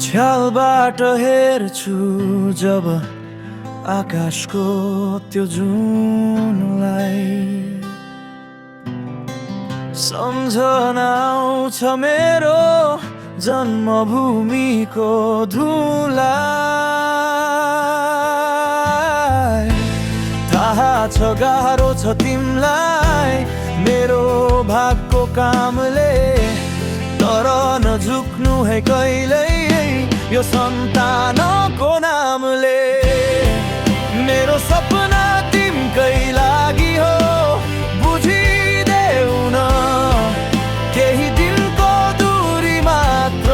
छ्यालबाट हेर्छु जब आकाशको त्यो जुनलाई, सम्झना आउँछ मेरो जन्मभूमिको धुलाई। थाहा छ गाह्रो छ तिमलाई मेरो भागको कामले, तर नझुक्नु है कहिल्यै यो सन्तानको नामले। मेरो सपना तिमकै लागि हो, बुझिदेऊ न केही दिनको दूरी मात्र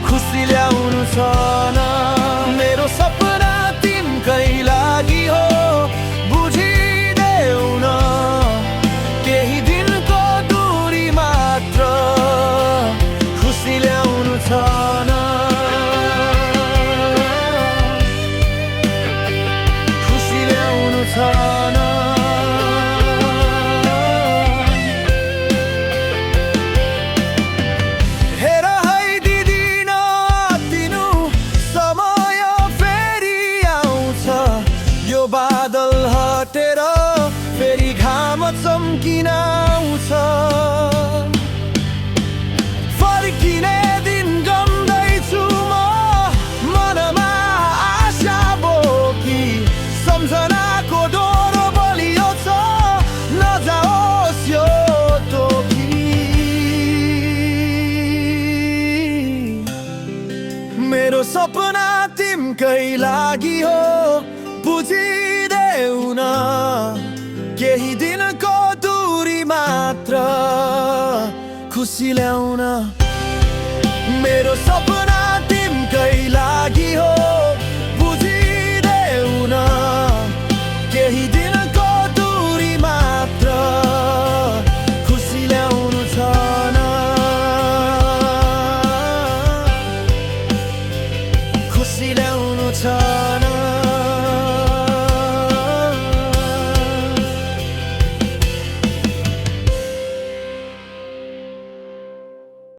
खुसी ल्याउनु छ न। मेरो सपना तिमकै लागि हो, बुझिदेऊ न केही दिनको दूरी मात्र खुसी ल्याउनु छ न। खुसी ल्याउनु छ न। हेर है दिदी नतिनु, समय फेरि आउँछ। यो बादल हटेर फेरि घाम चम्किन आउँछ। फर्किने दिन गम्दैछु म मनमा आशा बोकी, सम्झनाको डोरो बलियो छ नजाओस् यो टोकी। मेरो सपना तिमकै लागि हो, बुझिदेऊ न केही दिनको दूरी मात्र खुसी ल्याउन। मेरो सपना तिमकै लागि हो, बुझिदेऊ न केही दिनको दूरी मात्र खुसी ल्याउनु छ न। खुसी ल्याउनु छ न।